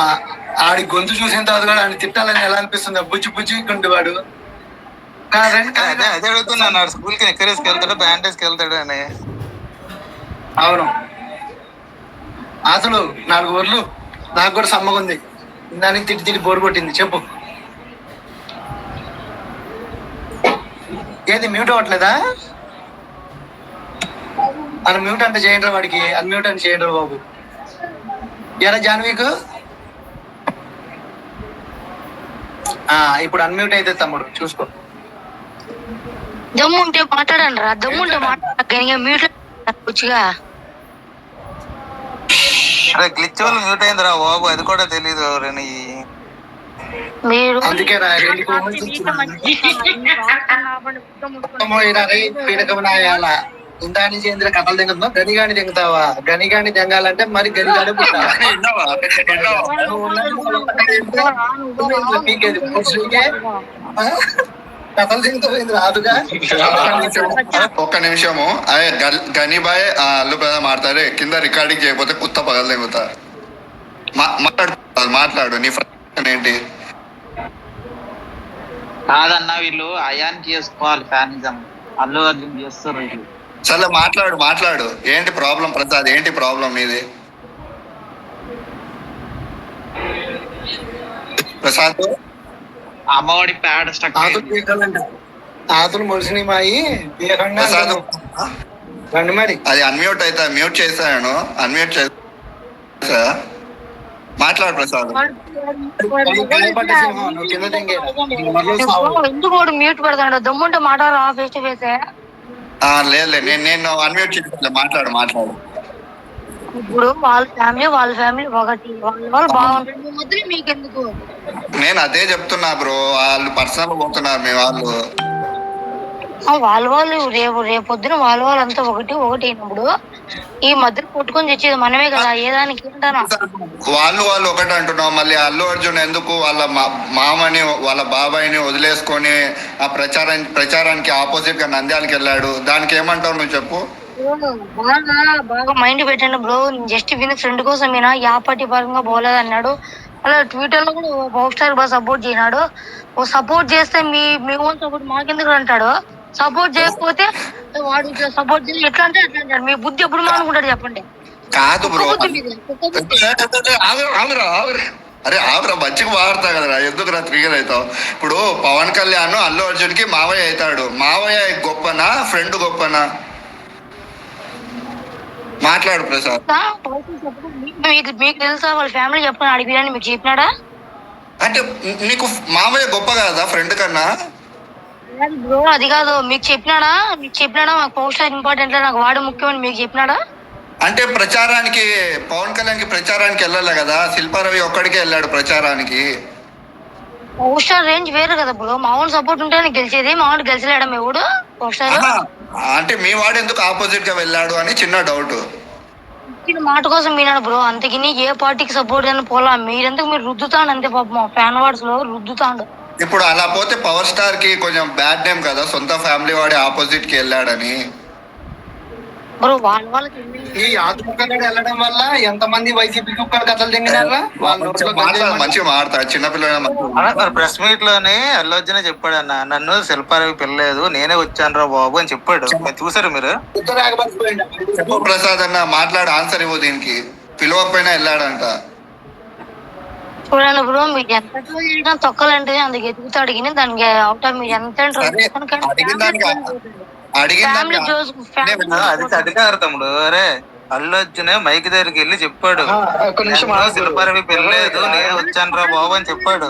ఆడి గొంతు చూసిన తర్వాత కూడా ఆయన తిట్టాలని ఎలా అనిపిస్తుంది? బుజ్జి వాడు. అదే అడుగుతున్నాను, స్కూల్ కి నెక్కరేసుకెళ్తాడు, బ్యాండ్ వేసుకెళ్తాడు అని. అవును అసలు 4 ఊర్లు నాకు కూడా సమ్మగుంది, దానికి తిట్టి బోరు కొట్టింది. చెప్పు ఏది మ్యూట్ అవ్వట్లేదా? మ్యూట్ అంటే చేయండి వాడికి, అన్మ్యూట్ అని చేయండి బాబు. ఎరా జాన్వీకు ఇప్పుడు అన్మ్యూట్ అయితే తమ్ముడు చూసుకో. దమ్ముంటే మాట్లాడండి రా, దమ్ముంటే మాట్లాడ మ్యూట్ వచ్చుగా. గ్లిచ్ వల్ల మ్యూట్ అయిందిరా బాబు, అది కూడా తెలీదు. మీరు అందుకే ఇందా నుంచి ఏంద్ర కథలు దింగుతున్నావు? గనిగాని దింగుతావా? గనిగాని దింగాలంటే మరి గనిగానే పుట్టావా? కథలు దింగుతావు రాదుగా. ఒక్క నిమిషము. అదే గనిబాయ్ అల్లు ప్రసాద్ మాట్లాడే కింద రికార్డింగ్ చేయకపోతే కుత్త పగలు దింగుతా. మాట్లాడు నీ ఫ్రెండ్ ఏంటి? కాదన్నా వీళ్ళు అయాన్ చేసుకోవాలి ఫ్యానిజం. అల్లు అర్జున్ చేస్తారు ఇది. సరే మాట్లాడు ఏంటి ప్రాబ్లం ప్రసాద్, ఏంటి ప్రాబ్లం నీది? ప్రసాద్ అమ్మఒడి ప్యాడ్ స్టక్ ఆతులు మొలిసినాయి మాయి ప్రసాద్ రండి మరి. అది అన్మ్యూట్ అయితే మ్యూట్ చేశాను, అన్మ్యూట్ చేసా. మాట్లాడు ప్రసాద్. ఎందుకు వాడు మ్యూట్ పెడతాడు? దమ్ముంటే మాట్లాడరా ఫేస్ టు ఫేస్. లేదు నేను అన్మ్యూట్ చేసా. మాట్లాడు. ఇప్పుడు వాళ్ళ ఫ్యామిలీ ఒకటి, వాళ్ళు బాగుంటారు, మధ్యలో మీకెందుకు? నేను అదే చెప్తున్నా బ్రో, వాళ్ళు పర్సనల్ పోతున్నారు మీ వాళ్ళు. వాళ్ళు రేపొద్దున వాళ్ళు అంతా ఒకటి అయినప్పుడు ఈ మధ్యలో కొట్టుకొని తెచ్చేది మనమే కదా. ఏదానికి ఏంటనా వాళ్ళు ఒకటి అంటున్నావు, మళ్ళీ అల్లు అర్జున్ ఎందుకు వాళ్ళ మామని వాళ్ళ బాబాయిని వదిలేసుకొని ఆ ప్రచారానికి ఆపోజిట్ గా నంద్యాలకు వెళ్ళాడు? దానికి ఏమంటావు నువ్వు చెప్పు. బాగా మైండ్ పెట్టండి బ్రో. జస్ట్ విని ఫ్రెండ్ కోసం వినా యాపటి పరంగా పోలేదు అన్నాడు. అలా ట్విట్టర్ లో కూడా పవర్ స్టార్ బాగా సపోర్ట్ చేసినాడు. సపోర్ట్ చేస్తే మీ ఓన్ సపోర్ట్ మాకెందుకు అంటాడు. సపోర్ట్ చేయకపోతే వాడు ఇట్లా సపోర్ట్ చేసి ఎట్లా అంటే అట్లా అంటాడు. మీ బుద్ధి ఎప్పుడు మానుకుంటాడు చెప్పండి. కాదు బ్రో, అరే ఆవురా మంచిగా మారుతా కదరా, ఎందుకు రా ట్రిగర్ అవుతావు? ఇప్పుడు పవన్ కళ్యాణ్ అల్లు అర్జున్ కి మావయ్య అవుతాడు. మావయ్య గొప్పనా ఫ్రెండ్ గొప్పనా? మాట్లాడు ప్రసాద్. మీకు తెలుసా వాళ్ళ ఫ్యామిలీ చెప్పిన అడిగిరని మీకు చెప్పినాడా? అంటే నీకు మావయ్య గొప్ప కదా ఫ్రెండ్ కన్నా? బ్రో అది కాదు, మీకు చెప్పినాడా మాకు పవర్ స్టార్ ఇంపార్టెంట్, నాకు వాడు ముఖ్యమని మీకు చెప్పినాడా? అంటే ప్రచారానికి పవన్ కళ్యాణ్ కి ప్రచారానికి వెళ్ళాలి కదా, శిల్పారవి ఒక్కడికే వెళ్ళాడు ప్రచారానికి. పవర్ స్టార్ రేంజ్ వేరు కదా బ్రో. మా వాడు సపోర్ట్ ఉంటే గెలిచేది, మా వాడు గెలిచలేడం ఎవడు పవర్ స్టార్. అంటే మీ వాడు ఎందుకు ఆపోజిట్ గా వెళ్ళాడు అని చిన్న డౌట్. మాట కోసం వినాడు బ్రో, అంతకిని ఏ పార్టీకి సపోర్ట్ అని పోలా. మీరెందుకు మీరు రుద్దుతాడు అంతే పాపం, ఫ్యాన్ వార్డ్స్ లో రుద్దుతాడు. ఇప్పుడు అలా పోతే పవర్ స్టార్ కి కొంచెం బ్యాడ్ నేమ్ కదా, సొంత ఫ్యామిలీ వాడి ఆపోజిట్ కి వెళ్ళాడని. బ్రో వాళ్ళకి ఈ ఆత్మకథ వెళ్ళడం వల్ల ఎంతమంది వైసీపీ కుక్కలు కథలు తింగినారా? మంచిగా మాడతాడు చిన్నపిల్లలు. ప్రెస్ మీట్ లోనే అల్లు అర్జునే చెప్పాడు అన్న, నన్ను శిల్పారవి పిల్లలేదు నేనే వచ్చాను రా బాబు అని చెప్పాడు. చూసారు మీరు? చెప్పు ప్రసాద్ అన్న, మాట్లాడు, ఆన్సర్ ఇవ్వు దీనికి. పిలవకపోయినా వెళ్ళాడంట. చూడండి బ్రో, మీకు ఎంత తొక్కలంటే అందుకు ఎదుగుతా అడిగిన దానికి అవుట్ ఆఫ్ మీరు ఎంత అది కాదు తమ్ముడు. అరే అల్లు అర్జునే మైక్ దగ్గరికి వెళ్ళి చెప్పాడు, శిల్పారవి పిల్లలేదు నేను వచ్చాను రా బాబు అని చెప్పాడు.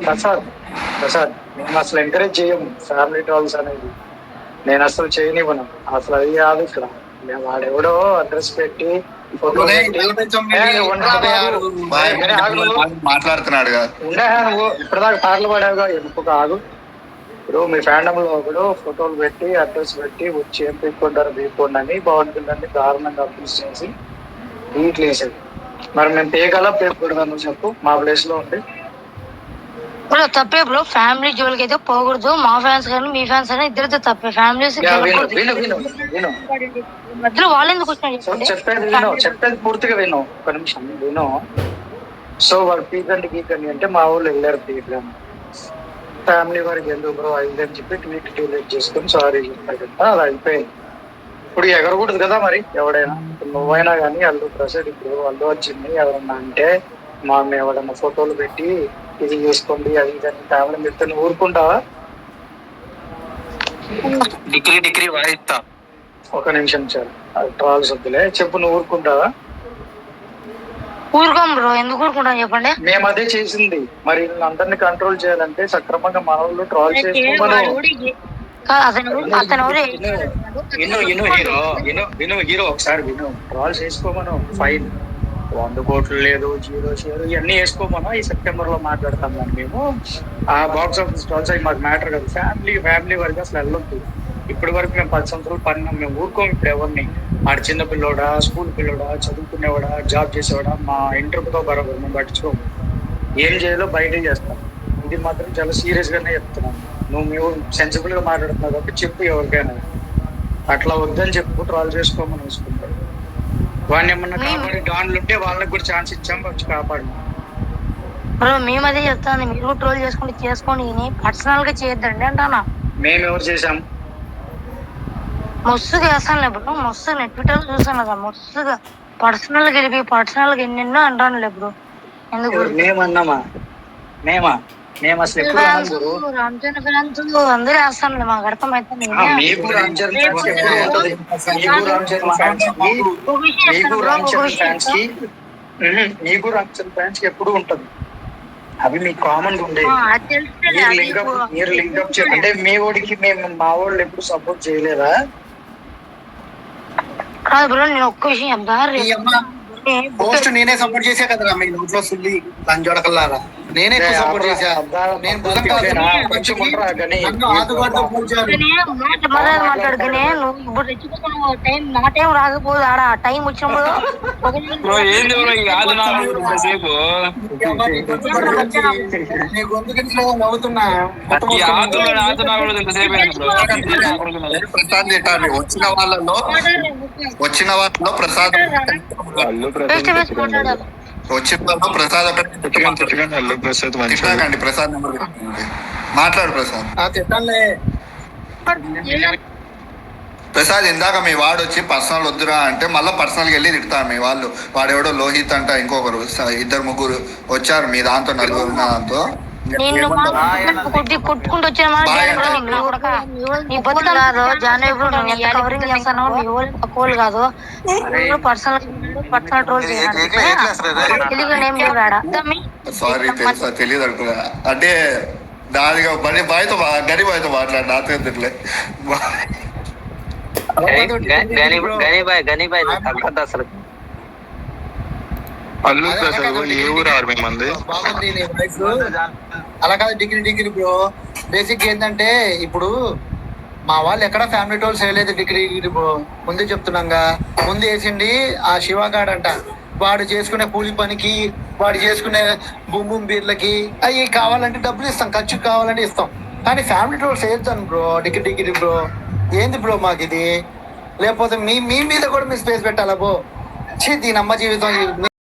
ప్రసాద్ మేము అసలు ఎంకరేజ్ చేయము ఫ్యామిలీ ట్రాల్స్ అనేది, నేను అసలు చేయనివ్వను. అసలు అది కాదు ఇక్కడ. మేము వాడెవడో అడ్రస్ పెట్టి మాట్లాడుతున్నాడు నువ్వు ఇప్పటిదాకా పాటలు పాడావుగా, ఎందుకు ఆగు. ఇప్పుడు మీ ఫ్యాండమ్ లో కూడా ఫోటోలు పెట్టి అడ్రస్ పెట్టి వచ్చి ఏం పెట్టుకుంటారు బీకోండి అని బాగుంటుందని దారుణంగా అప్యూస్ చేసి ఇంట్లో వేసేది. మరి మేము పేగల పేకూడదు నువ్వు చెప్పు మా ప్లేస్ లో ఉండి. బ్రో తప్పే బ్రో, ఫ్యామిలీ జోలికి అయితే పోకూడదు. మా ఫ్యాన్స్ కానీ మీ ఫ్యాన్స్ కానీ ఇద్దరితో తప్పే. ఫ్యామిలీస్ మధ్యలో వాళ్ళు ఎందుకు చెప్పేది పూర్తిగా విను, ఒక నిమిషం విను. సో వాళ్ళు పీకండి గీకండి అంటే మా ఊళ్ళు వెళ్ళారు పీకని, ఫ్యామిలీ వారికి ఎందుకు బ్రో అయిందని చెప్పి ట్వీట్ డిలీట్ చేసుకుని సారీ చెప్పారు కదా, అది అయిపోయింది. ఇప్పుడు ఎగరకూడదు కదా మరి ఎవడైనా. నువ్వైనా కానీ అల్లు ప్రసాద్ ఇప్పుడు అల్లు వచ్చింది ఎవరన్నా అంటే మేము ఎవడన్నా ఫోటోలు పెట్టి ఇది చేసుకోండి అది ఇదని ఫ్యామిలీ చెప్తే నువ్వు ఊరుకుంటావా? డిగ్రీ వాయిస్తా. ఒక నిమిషం చాలు, అది ట్రాల్స్ వద్దులే, చెప్పు నువ్వు ఊరుకుంటావా? ఊరుకోం బ్రో, ఎందుకు ఊరుకుంటాం చెప్పండి. మేము అదే చేసింది. మరి అందరిని కంట్రోల్ చేయాలంటే సక్రమంగా మన వాళ్ళు ట్రాల్ చేసుకోమను. హీరో ఒకసారి విను, ట్రాల్ చేసుకోమను. ఫైన్ 100 కోట్లు లేదు, 0 షేర్ ఇవన్నీ వేసుకోమను. ఈ సెప్టెంబర్ లో మాట్లాడతాం కానీ మేము ఆ బాక్స్ ఆఫీస్ ట్రాల్స్ అవి మాకు మ్యాటర్ కాదు. ఫ్యామిలీ వరకు అసలు వెళ్ళొద్దు. ఇప్పటి వరకు మేము 10 సంవత్సరాలు పడినాం, మేము ఊరుకోము. ఇప్పుడు ఎవరిని ఆడ చిన్న పిల్లోడా, స్కూల్ పిల్లోడా, చదువుకునేవాడా, జాబ్ చేసేవాడా, మా ఇంటర్తో బరాబర్ మేము పట్టించుకోము. ఏం చేయాలో బయటే చేస్తాం. ఇది మాత్రం చాలా సీరియస్ గానే చెప్తున్నాను. నువ్వు సెన్సిబుల్ గా మాట్లాడుతున్నావు కాబట్టి చెప్పు ఎవరికైనా అట్లా వద్దని చెప్పు, ట్రాల్ చేసుకోమని వేసుకుంటాడు. వాడిని ఏమన్నా కాపాడి డాన్లు ఉంటే వాళ్ళకి కూడా ఛాన్స్ ఇచ్చాము, వచ్చి కాపాడు. బ్రో మేము అదే చెప్తాను, మీరు ట్రోల్ చేసుకోండి పర్సనల్ గా చేయొద్దండి అంటానా. మేము ఎవరు చేసాం? మస్తుగా వేస్తానులే బ్రో, మస్తుగా ట్విట్టర్ చూసాను కదా, మస్తుగా పర్సనల్ గెలిపి పర్సనల్ గా ఎన్నెన్నో అంటానులే బ్రో. ఎందుకు మేమన్నామా? మేము అసలు ఎప్పుడు అన్నాం గురు? రామ్ చరణ్ ఫ్యాన్స్ అందరూ వేస్తానులే, మాకు అర్థమైతుంది. మీకు రామ్ చరణ్ ఫ్యాన్స్ ఎప్పుడు ఉంటది? మీకు రామ్ చరణ్ ఫ్యాన్స్ కి మీకు రామ్ చరణ్ ఫ్యాన్స్ కి ఎప్పుడు ఉంటది, అవి మీకు కామన్ గా ఉండేది. మీరు లింకప్ అంటే మీ ఓడికి మేము మా వాళ్ళు ఎప్పుడు సపోర్ట్ చేయలేదా? కాదు బ్రో, నేను ఒక్క విషయం చెప్తా. పోస్ట్ నేనే సపోర్ట్ చేసా కదరా మీ నోట్లో సుల్లి లంజోడకల్లారా. నేనే ఎక్కువ సపోర్ట్ చేశా. నేను మాట్లాడుకునే నువ్వు ఇప్పుడు రెచ్చిపోతున్నావు. టైం నా టైం రాకపోదు, ఆడ టైం వచ్చినప్పుడు నీ గొంతు గిట్లా నవ్వుతున్నా. ప్రసాద్ తిట్టాలి. వచ్చిన వాళ్ళలో ప్రసాద్ ఫేస్ టు ఫేస్ మాట్లాడాలి. వచ్చిన వాళ్ళలో ప్రసాద్ ఒకటి తిట్టకండి. ప్రసాద్ నెంబర్ మాట్లాడు ప్రసాద్. తిట్టాలే ప్రసాద్ ఇందాక మీ వాడు వచ్చి పర్సనల్ వద్దురా అంటే మళ్ళీ పర్సనల్కి వెళ్ళి తిడతారు మీ వాళ్ళు. వాడెవడో లోహిత్ అంట, ఇంకొకరు 2-3 వచ్చారు మీ దాంతో, 4 ఉన్న దాంతో. కొట్టుకుంటూ వచ్చాను కవరింగ్ చేస్తాను. మీ ఊరు తక్కువ కాదు, పర్సనల్ ట్రోల్ సారీ తెలుసా, తెలియదు అనుకున్నా. అంటే దానిగా బాయ్తో గని బాయ్తో మాట్లాడు, నాతో ఎందుకులే. బాగుంది నీ వాయిస్. అలా కాదు, డిగ్రీ బ్రో. బేసిక్ ఏంటంటే ఇప్పుడు మా వాళ్ళు ఎక్కడ ఫ్యామిలీ టోల్స్ వేయలేదు డిగ్రీ బ్రో. ముందే చెప్తున్నాగా, ముందు వేసిండి ఆ శివగాడు అంట. వాడు చేసుకునే కూలి పనికి, వాడు చేసుకునే బూమ్ బీర్లకి అవి కావాలంటే డబ్బులు ఇస్తాం, ఖర్చుకు కావాలంటే ఇస్తాం. కానీ ఫ్యామిలీ టోల్స్ వేద్దాను బ్రో. డిగ్రీ బ్రో ఏంది బ్రో మాకు ఇది? లేకపోతే మీ మీద కూడా మీరు స్పేస్ పెట్టాలా బ్రో? దీని అమ్మ జీవితం